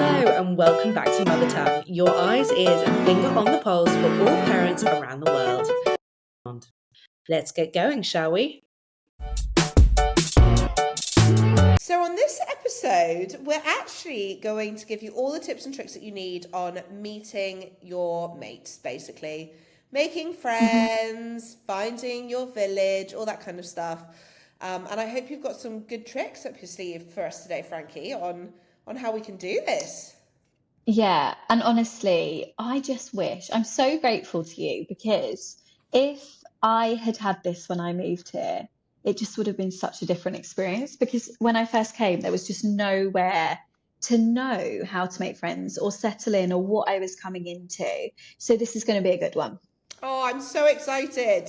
Hello and welcome back to Mother Tongue, your eyes, ears and finger on the pulse for all parents around the world. Let's get going, shall we? So on this episode, we're actually going to give you all the tips and tricks that you need on meeting your mates, basically. Making friends, finding your village, all that kind of stuff. And I hope you've got some good tricks up your sleeve for us today, Frankie, on how we can do this. Yeah, and honestly, I just wish, I'm so grateful to you because if I had had this when I moved here, it just would have been such a different experience because when I first came, there was just nowhere to know how to make friends or settle in or what I was coming into. So this is going to be a good one. Oh, I'm so excited.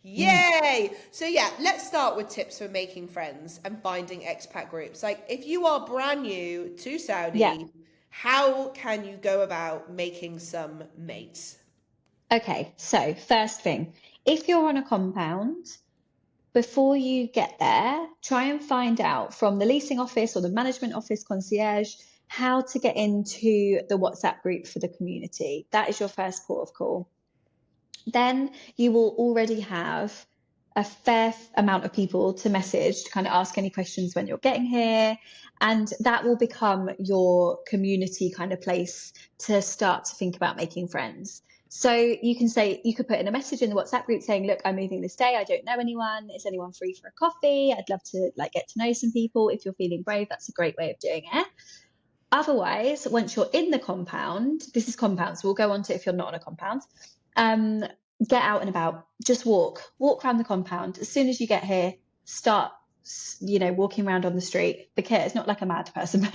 Yay! So yeah, let's start with tips for making friends and finding expat groups. Like if you are brand new to Saudi, Yeah. how can you go about making some mates? Okay, so first thing, if you're on a compound, before you get there, try and find out from the leasing office or the management office concierge how to get into the WhatsApp group for the community. That is your first port of call. Then you will already have a fair amount of people to message to kind of ask any questions when you're getting here. And that will become your community kind of place to start to think about making friends. So you could put in a message in the WhatsApp group saying, look, I'm moving this day. I don't know anyone. Is anyone free for a coffee? I'd love to get to know some people. If you're feeling brave, that's a great way of doing it. Otherwise, once you're in the compound, this is compounds. We'll go on to if you're not on a compound. Get out and about, just walk around the compound. As soon as you get here, start, walking around on the street, because not like a mad person,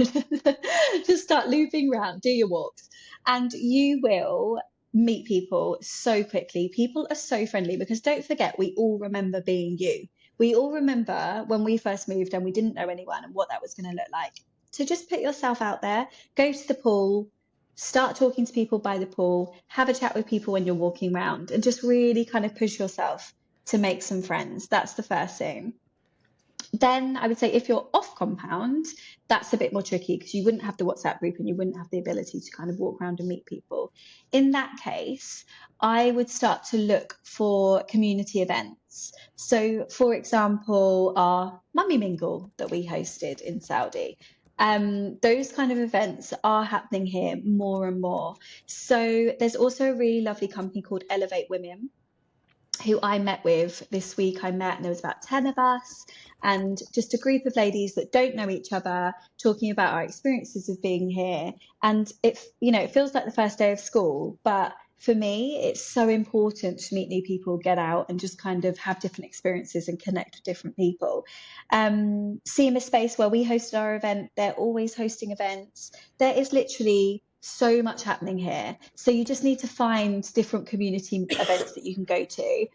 but just start looping around, do your walks, and you will meet people so quickly. People are so friendly because don't forget, we all remember being you. We all remember when we first moved and we didn't know anyone and what that was going to look like. So just put yourself out there, go to the pool, start talking to people by the pool, have a chat with people when you're walking around, and just really kind of push yourself to make some friends. That's the first thing. Then I would say if you're off compound, that's a bit more tricky because you wouldn't have the WhatsApp group and you wouldn't have the ability to kind of walk around and meet people. In that case, I would start to look for community events. So, for example, our Mummy Mingle that we hosted in Saudi. Those kind of events are happening here more and more. So there's also a really lovely company called Elevate Women, who I met with this week. And there was about 10 of us and just a group of ladies that don't know each other talking about our experiences of being here. And it feels like the first day of school, but for me, it's so important to meet new people, get out and just kind of have different experiences and connect with different people. Seema Space, where we hosted our event, they're always hosting events. There is literally so much happening here. So you just need to find different community events that you can go to.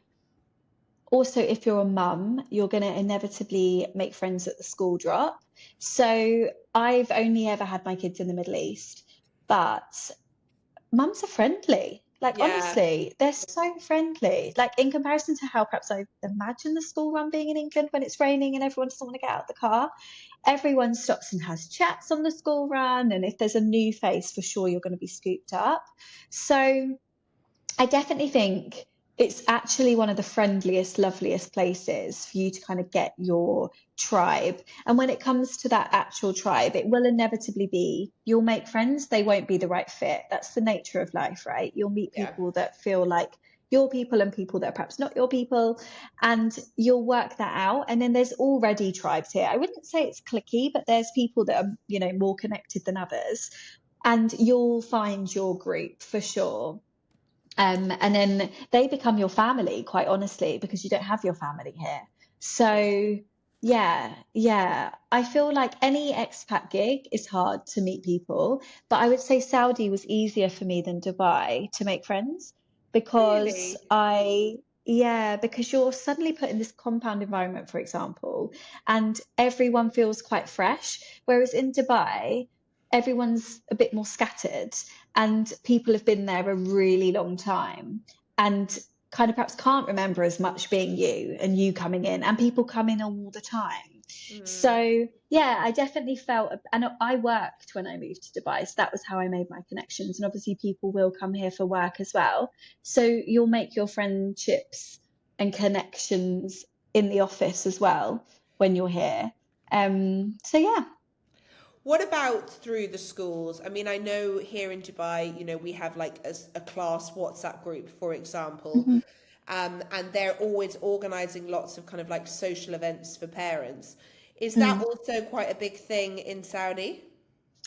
Also, if you're a mum, you're going to inevitably make friends at the school drop. So I've only ever had my kids in the Middle East, but mums are friendly. Honestly, they're so friendly. In comparison to how perhaps I imagine the school run being in England when it's raining and everyone doesn't want to get out of the car. Everyone stops and has chats on the school run. And if there's a new face, for sure, you're going to be scooped up. So I definitely think it's actually one of the friendliest, loveliest places for you to kind of get your tribe. And when it comes to that actual tribe, it will inevitably be, you'll make friends, they won't be the right fit. That's the nature of life, right? You'll meet people that feel like your people and people that are perhaps not your people, and you'll work that out. And then there's already tribes here. I wouldn't say it's cliquey, but there's people that are, more connected than others, and you'll find your group for sure. And then they become your family, quite honestly, because you don't have your family here. So yeah. I feel like any expat gig is hard to meet people, but I would say Saudi was easier for me than Dubai to make friends because because you're suddenly put in this compound environment, for example, and everyone feels quite fresh. Whereas in Dubai, everyone's a bit more scattered and people have been there a really long time and kind of perhaps can't remember as much being you and you coming in, and people come in all the time. So yeah, I definitely felt, and I worked when I moved to Dubai, so that was how I made my connections. And obviously people will come here for work as well, so you'll make your friendships and connections in the office as well when you're here. So yeah. What about through the schools? I mean, I know here in Dubai, you know, we have like a class WhatsApp group, for example, and they're always organizing lots of kind of like social events for parents. Is that also quite a big thing in Saudi?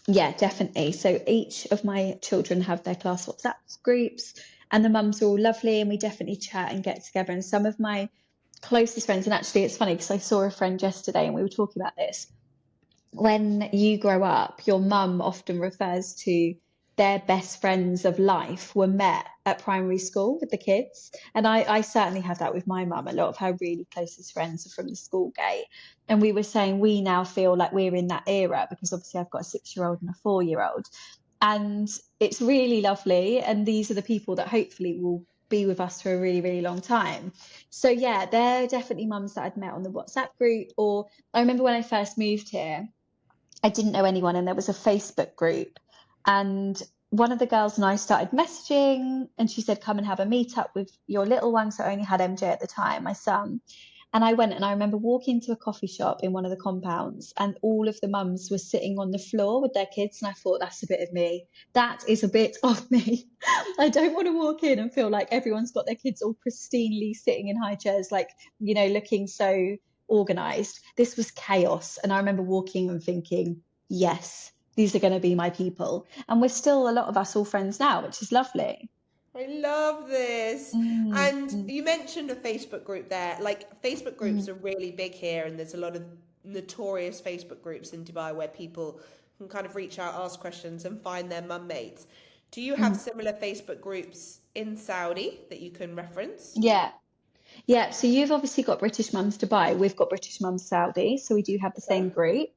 Yeah, definitely. So each of my children have their class WhatsApp groups, and the mums are all lovely, and we definitely chat and get together. And some of my closest friends, and actually it's funny because I saw a friend yesterday and we were talking about this. When you grow up, your mum often refers to their best friends of life were met at primary school with the kids. And I certainly had that with my mum. A lot of her really closest friends are from the school gate. And we were saying we now feel like we're in that era because obviously I've got a 6-year-old and a 4-year-old. And it's really lovely. And these are the people that hopefully will be with us for a really, really long time. So yeah, they're definitely mums that I'd met on the WhatsApp group. Or I remember when I first moved here, I didn't know anyone, and there was a Facebook group, and one of the girls and I started messaging, and she said, come and have a meetup with your little one. So I only had MJ at the time, my son. And I went, and I remember walking into a coffee shop in one of the compounds, and all of the mums were sitting on the floor with their kids. And I thought, that's a bit of me. That is a bit of me. I don't want to walk in and feel like everyone's got their kids all pristinely sitting in high chairs, like, you know, looking so organized. This was chaos. And I remember walking and thinking, yes, these are going to be my people. And we're still, a lot of us, all friends now, which is lovely. I love this. And you mentioned a Facebook group there. Like, Facebook groups are really big here, and there's a lot of notorious Facebook groups in Dubai where people can kind of reach out, ask questions, and find their mum mates. Do you have similar Facebook groups in Saudi that you can reference? Yeah. Yeah, so you've obviously got British Mums Dubai. We've got British Mums Saudi, so we do have the same group.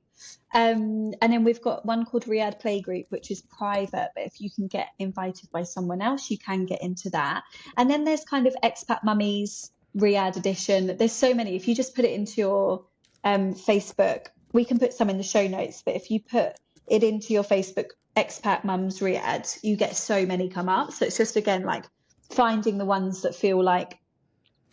And then we've got one called Riyadh Playgroup, which is private, but if you can get invited by someone else, you can get into that. And then there's kind of Expat Mummies Riyadh edition. There's so many. If you just put it into your Facebook, we can put some in the show notes, but if you put it into your Facebook, Expat Mums Riyadh, you get so many come up. So it's just, again, like finding the ones that feel like,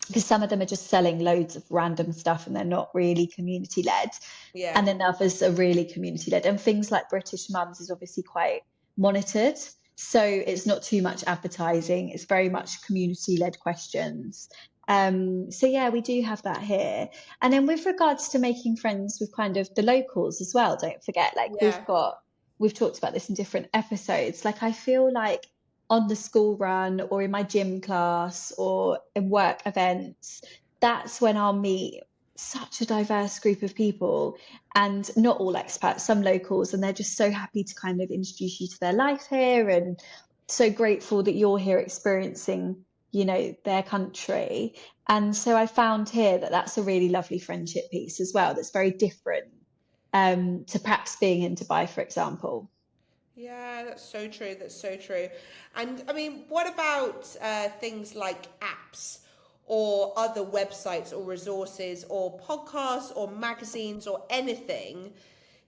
because some of them are just selling loads of random stuff and they're not really community led. Yeah. And then others are really community led. And things like British Mums is obviously quite monitored. So it's not too much advertising. It's very much community led questions. So yeah, we do have that here. And then with regards to making friends with kind of the locals as well, don't forget, like we've talked about this in different episodes. Like I feel like on the school run or in my gym class or in work events, that's when I'll meet such a diverse group of people, and not all expats, some locals, and they're just so happy to kind of introduce you to their life here, and so grateful that you're here experiencing, you know, their country. And so I found here that that's a really lovely friendship piece as well, that's very different to perhaps being in Dubai, for example. Yeah, that's so true. That's so true. And I mean, what about things like apps or other websites or resources or podcasts or magazines or anything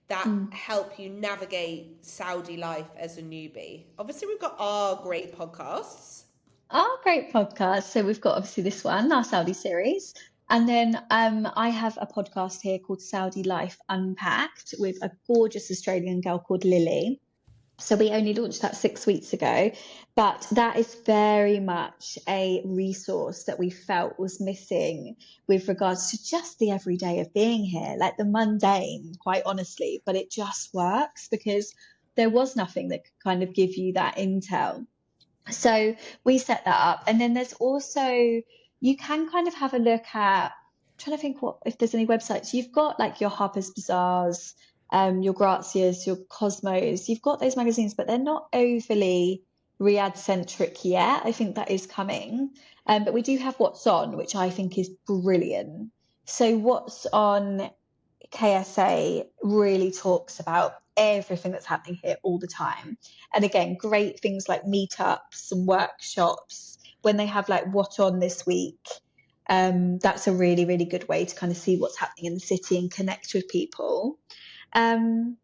that help you navigate Saudi life as a newbie? Obviously, we've got our great podcasts. Our great podcast. So we've got obviously this one, our Saudi series. And then I have a podcast here called Saudi Life Unpacked with a gorgeous Australian girl called Lily. So we only launched that 6 weeks ago, but that is very much a resource that we felt was missing with regards to just the everyday of being here, like the mundane, quite honestly, but it just works because there was nothing that could kind of give you that intel. So we set that up. And then there's also, you can kind of have a look at, I'm trying to think if there's any websites. You've got like your Harper's Bazaars, your Grazias, your Cosmos, you've got those magazines, but they're not overly Riyadh centric yet. I think that is coming. But we do have What's On, which I think is brilliant. So What's On KSA really talks about everything that's happening here all the time. And again, great things like meetups and workshops when they have like What On this week. That's a really, really good way to kind of see what's happening in the city and connect with people. Um,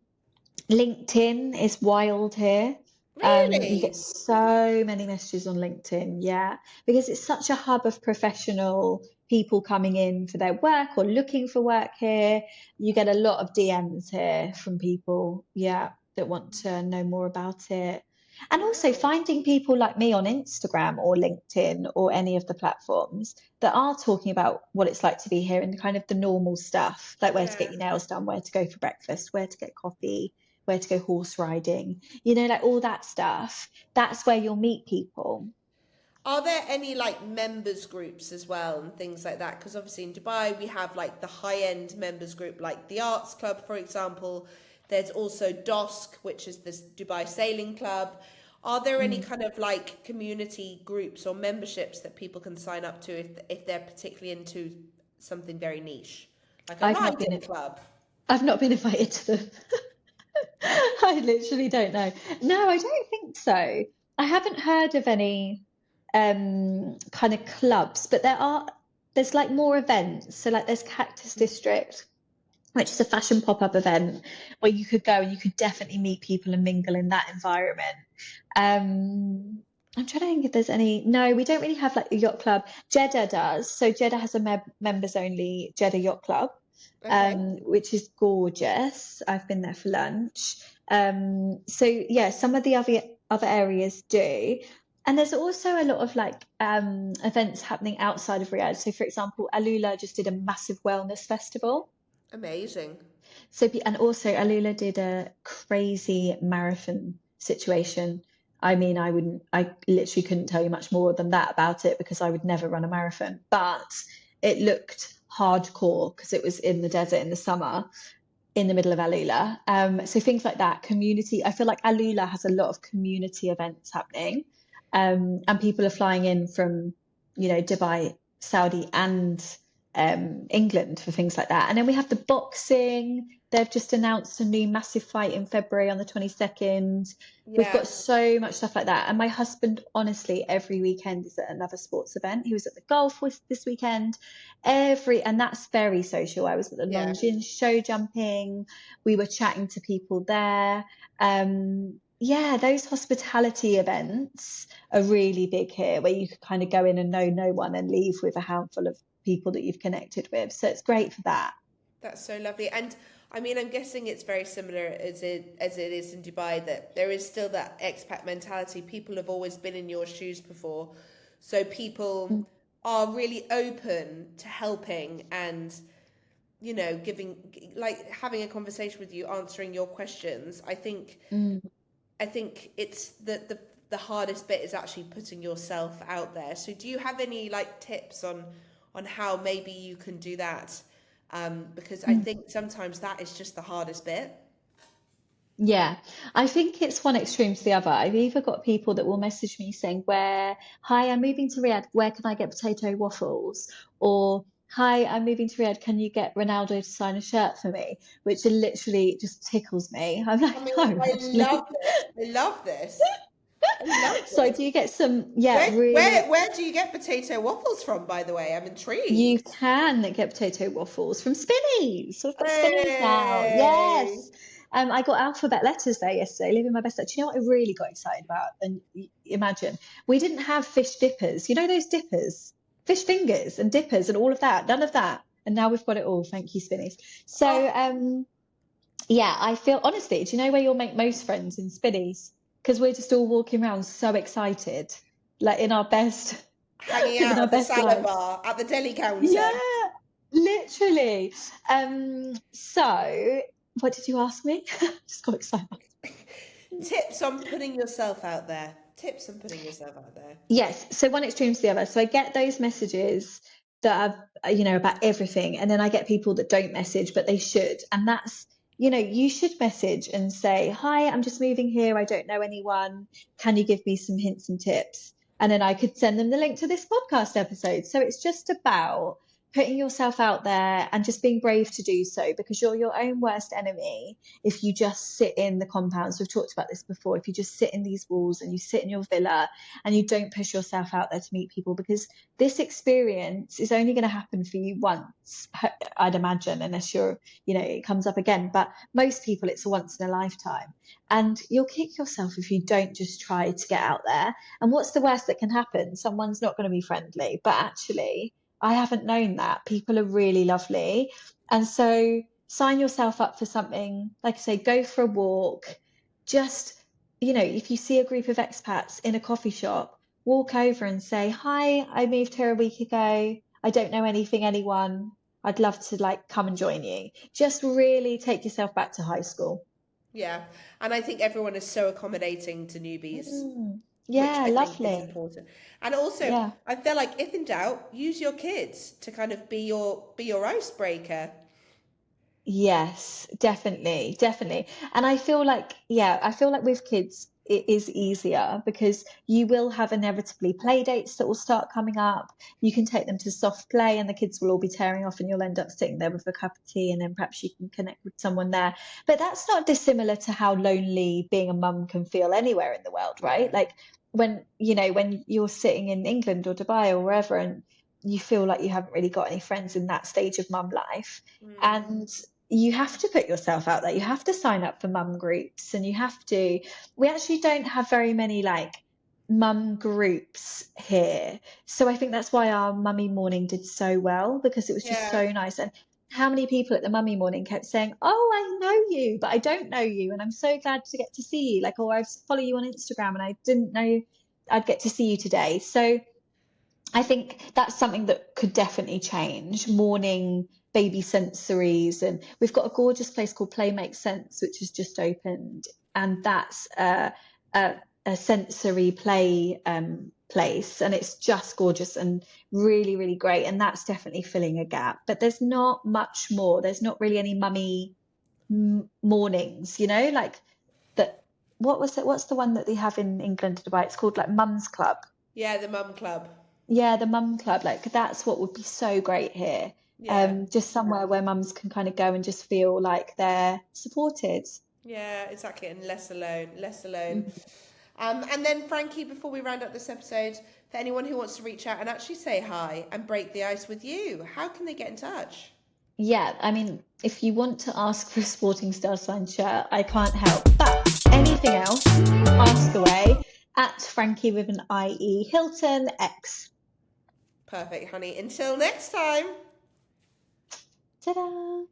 LinkedIn is wild here. You get Really? so many messages on LinkedIn, yeah, because it's such a hub of professional people coming in for their work or looking for work here. You get a lot of DMs here from people, yeah, that want to know more about it. And also Wow. finding people like me on Instagram or LinkedIn or any of the platforms that are talking about what it's like to be here and kind of the normal stuff, like where to get Yeah. your nails done, where to go for breakfast, where to get coffee, where to go horse riding, like all that stuff. That's where you'll meet people. Are there any like members groups as well and things like that? Because obviously in Dubai we have like the high end members group, like the Arts Club, for example. There's also DOSC, which is this Dubai Sailing Club. Are there any Mm. kind of like community groups or memberships that people can sign up to if they're particularly into something very niche, like a I've not riding been club? I've not been invited to them. I literally don't know. No, I don't think so. I haven't heard of any kind of clubs, but there's like more events. So like there's Cactus District, which is a fashion pop-up event where you could go and you could definitely meet people and mingle in that environment. I'm trying to think if there's any. No, we don't really have like a yacht club. Jeddah does. So Jeddah has a members only Jeddah Yacht Club, Okay. which is gorgeous. I've been there for lunch. So yeah, some of the other areas do. And there's also a lot of like events happening outside of Riyadh. So for example, Alula just did a massive wellness festival. Amazing. So, and also Alula did a crazy marathon situation. I mean, I literally couldn't tell you much more than that about it because I would never run a marathon, but it looked hardcore because it was in the desert in the summer in the middle of Alula. So things like that, community. I feel like Alula has a lot of community events happening, and people are flying in from, Dubai, Saudi, and England for things like that. And then we have the boxing. They've just announced a new massive fight in February on the 22nd. We've Yeah. got so much stuff like that. And my husband, honestly, every weekend is at another sports event. He was at the golf this weekend. And that's very social. I was at the Yeah. Longines show jumping. We were chatting to people there. Yeah, those hospitality events are really big here, where you could kind of go in and know no one and leave with a handful of people that you've connected with. So it's great for that. That's so lovely. And I mean, I'm guessing it's very similar as it is in Dubai, that there is still that expat mentality. People have always been in your shoes before. So people Mm, are really open to helping and, giving, like having a conversation with you, answering your questions. mm, I think it's the hardest bit is actually putting yourself out there. So do you have any like tips on how maybe you can do that? Because I mm. think sometimes that is just the hardest bit. Yeah, I think it's one extreme to the other. I've either got people that will message me saying, hi, I'm moving to Riyadh, where can I get potato waffles? Or, hi, I'm moving to Riyadh, can you get Ronaldo to sign a shirt for me? Which literally just tickles me. I'm I like, mean, no, I love actually. this. I love this. I love So this. do you get some, yeah, Where where really, where do you get potato waffles from, by the way? I'm you intrigued. can get potato waffles from Spinneys. We've got Spinneys now. Hey. Yes. I got alphabet letters there yesterday, living my best life. Do you know what I really got excited about? And imagine, we didn't have fish dippers. You know those dippers? Fish fingers and dippers and all of that. None of that. And now we've got it all. Thank you, Spinneys. Oh, So, yeah, I feel, honestly, do you know where you'll make most friends? In Spinneys? Because we're just all walking around so excited, like in our best, hanging living out our at the best salad life. bar at the deli counter. Yeah, literally. So what did you ask me? Just got excited. Tips on putting yourself out there. Tips on putting yourself out there. Yes, so one extreme to the other. So I get those messages that are, about everything, and then I get people that don't message, but they should. And that's, you should message and say, hi, I'm just moving here. I don't know anyone. Can you give me some hints and tips? And then I could send them the link to this podcast episode. So it's just about putting yourself out there and just being brave to do so, because you're your own worst enemy if you just sit in the compounds. We've talked about this before. If you just sit in these walls and you sit in your villa and you don't push yourself out there to meet people, because this experience is only going to happen for you once, I'd imagine, unless you're, it comes up again. But most people, it's a once in a lifetime. And you'll kick yourself if you don't just try to get out there. And what's the worst that can happen? Someone's not going to be friendly. But actually, I haven't known that. People are really lovely. And so sign yourself up for something. Like I say, go for a walk. Just, if you see a group of expats in a coffee shop, walk over and say, hi, I moved here a week ago. I don't know anyone. I'd love to come and join you. Just really take yourself back to high school. Yeah. And I think everyone is so accommodating to newbies. Yeah, which I lovely. think is important. And also, Yeah. I feel like if in doubt, use your kids to kind of be your icebreaker. Yes, definitely. And I feel like with kids, it is easier because you will have inevitably play dates that will start coming up. You can take them to soft play and the kids will all be tearing off and you'll end up sitting there with a cup of tea and then perhaps you can connect with someone there. But that's not dissimilar to how lonely being a mum can feel anywhere in the world, right? Yeah. Like when you're sitting in England or Dubai or wherever and you feel like you haven't really got any friends in that stage of mum life. And you have to put yourself out there. You have to sign up for mum groups and we actually don't have very many mum groups here. So I think that's why our mummy morning did so well, because it was just so nice. And how many people at the mummy morning kept saying, oh, I know you, but I don't know you. And I'm so glad to get to see you. Or I follow you on Instagram and I didn't know I'd get to see you today. So I think that's something that could definitely change. Morning baby sensories, and we've got a gorgeous place called Play Makes Sense, which has just opened, and that's a sensory play place, and it's just gorgeous and really, really great. And that's definitely filling a gap. But there's not much more. There's not really any mummy mornings, like that. What was it? What's the one that they have in England and Dubai? It's called Mum's Club. Yeah, the mum club. Yeah, the mum club, that's what would be so great here. Just somewhere where mums can kind of go and just feel like they're supported. Yeah, exactly, and less alone. And then Frankie, before we round up this episode, for anyone who wants to reach out and actually say hi and break the ice with you, how can they get in touch? Yeah, I mean, if you want to ask for a Sporting Star signed shirt, I can't help. But anything else, ask away at Frankie with an IE Hilton X. Perfect, honey. Until next time. Ta-da!